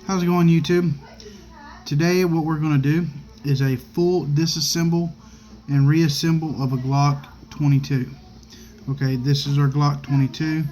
How's it going, YouTube? Today what we're going to do is a full disassemble and reassemble of a Glock 22. Okay, this is our Glock 22.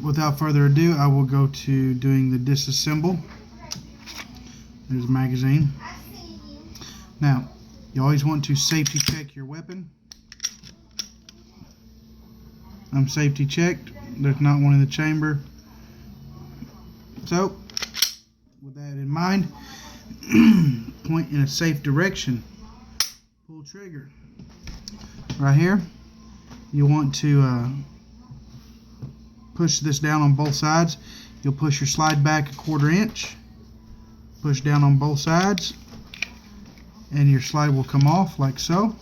Without further ado, I will go to doing the disassemble. There's a magazine. Now, you always want to safety check your weapon. I'm safety checked. There's not one in the chamber. So, with that in mind, point in a safe direction. Pull trigger. Right here, you want to push this down on both sides. You'll push your slide back 1/4 inch. Push down on both sides, and your slide will come off like so.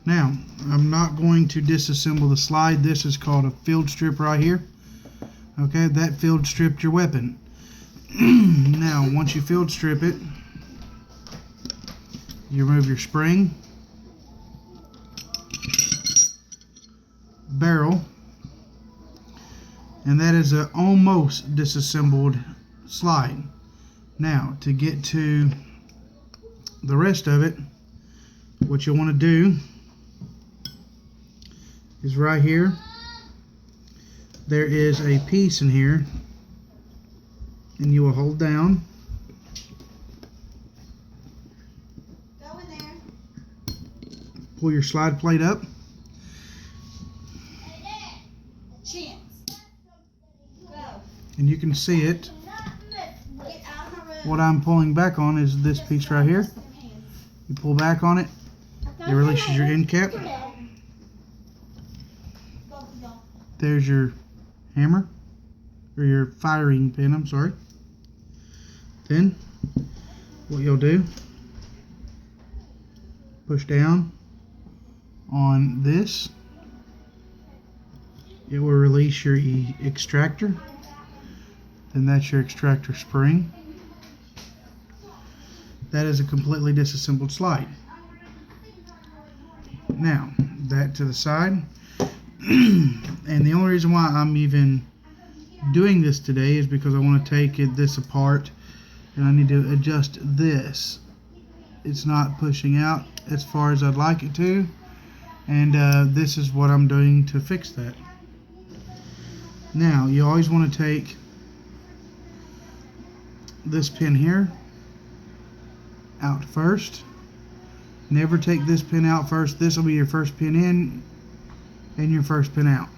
Now, I'm not going to disassemble the slide. This is called a field strip right here. Okay, that field stripped your weapon. Now, once you field strip it, you remove your spring, barrel, and that is an almost disassembled slide. Now, to get to the rest of it, what you'll want to do is right here, there is a piece in here, and you will hold down. Go in there. Pull your slide plate up. Chance. Go. And you can see it. Get out of my room. What I'm pulling back on is this piece right here. You pull back on it, it releases your end cap. There's your hammer, or your firing pin, I'm sorry. Then, what you'll do, push down on this. It will release your extractor. Then that's your extractor spring. That is a completely disassembled slide. Now, that to the side. And the only reason why I'm even doing this today is because I want to take this apart, and I need to adjust this. It's not pushing out as far as I'd like it to, and this is what I'm doing to fix that. Now, you always want to take this pin here out first. Never take this pin out first. This will be your first pin in and your first pin out.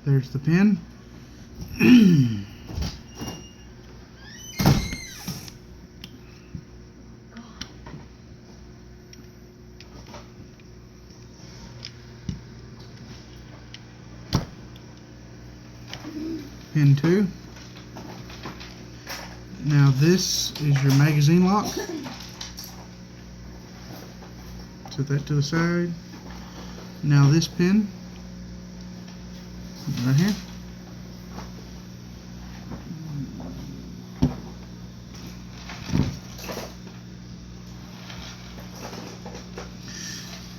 There's the pin. Pin 2. Now this is your magazine lock. Set that to the side. Now this pin right here.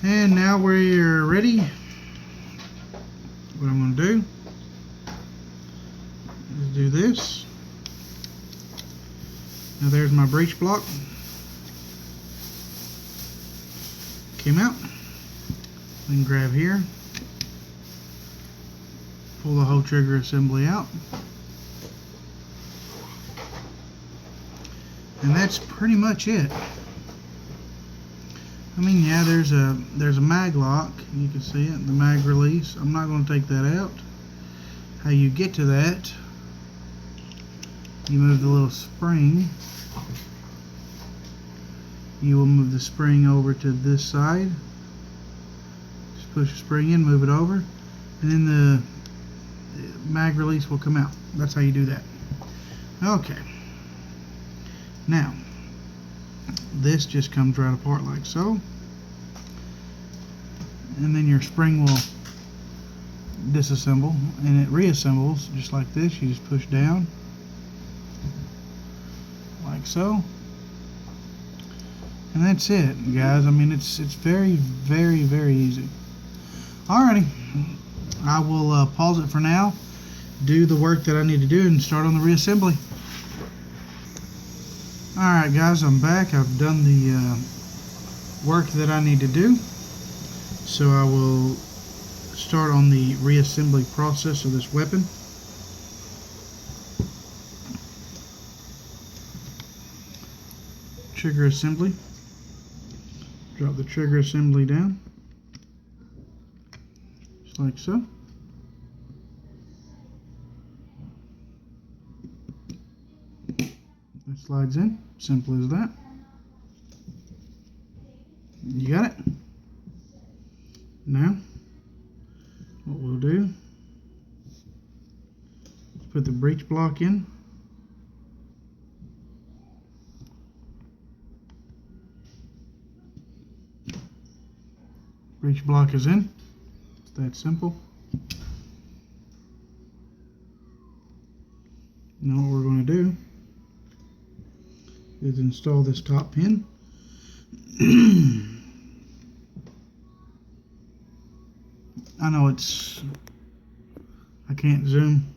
And now we're ready. What I'm going to do is do this. Now there's my breech block. Came out. Then grab here. Pull the whole trigger assembly out. And that's pretty much it. I mean, yeah, there's a mag lock. You can see it, the mag release. I'm not going to take that out. How you get to that, you move the little spring. You will move the spring over to this side. Just push the spring in, move it over, and then the mag release will come out. That's how you do that. Okay. Now, this just comes right apart like so. And then your spring will disassemble, and it reassembles just like this. You just push down like so. And that's it, guys. I mean, it's very, very, very easy. Alrighty, I will pause it for now, do the work that I need to do, and start on the reassembly. Alright guys, I'm back. I've done the work that I need to do, so I will start on the reassembly process of this weapon. Trigger assembly. Drop the trigger assembly down, just like so. That slides in, simple as that. You got it? Now, what we'll do is put the breech block in. Breech block is in. It's that simple. Now what we're going to do is install this top pin. I know I can't zoom.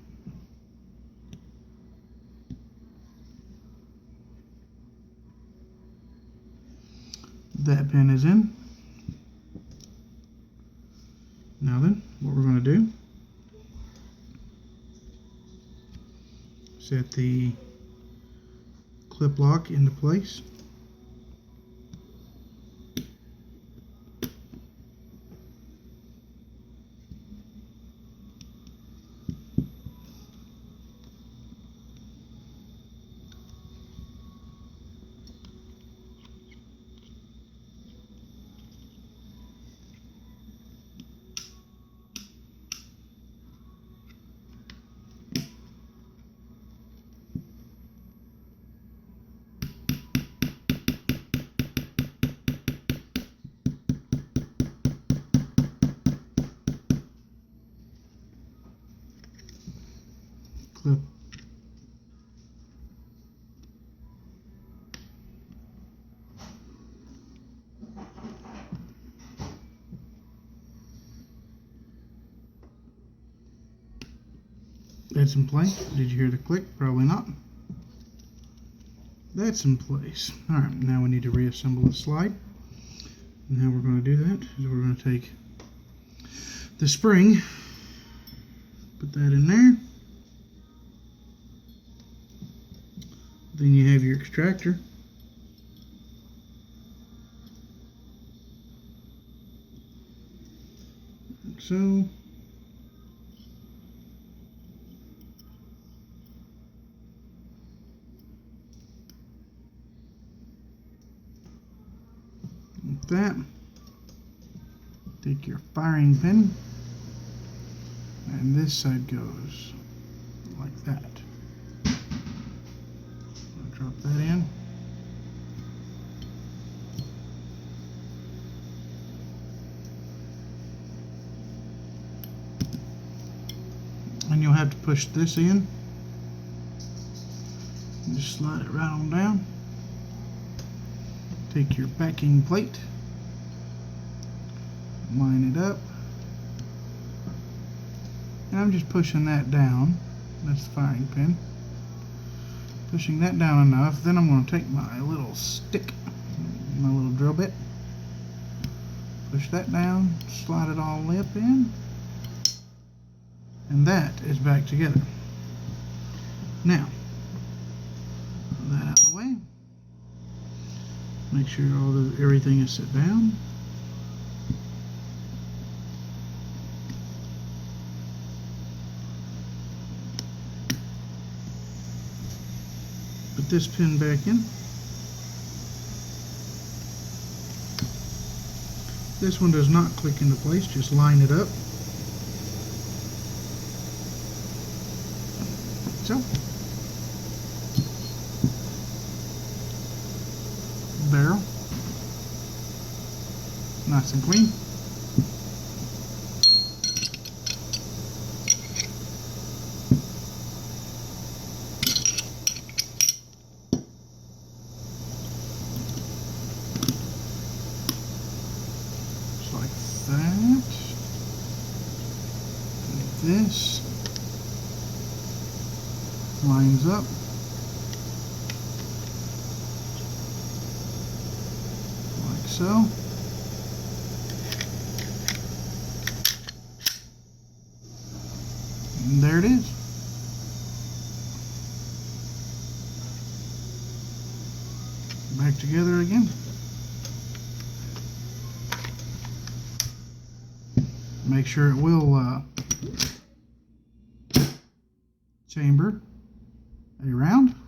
That pin is in. Now then, what we're going to do, set the clip lock into place. Clip. That's in place. Did you hear the click? Probably not. That's in place. Alright, now we need to reassemble the slide. And how we're going to do that is we're going to take the spring, put that in there. Then you have your extractor. Like so. Like that. Take your firing pin, and this side goes like that. Drop that in. And you'll have to push this in. And just slide it right on down. Take your backing plate, line it up. And I'm just pushing that down. That's the firing pin. Pushing that down enough, then I'm going to take my little stick, my little drill bit, push that down, slide it all up in, and that is back together. Now, put that out of the way. Make sure everything is set down. Put this pin back in. This one does not click into place, just line it up. So. Barrel. Nice and clean. that. Like this. Lines up. Like so. And there it is. Back together again. Make sure it will chamber around.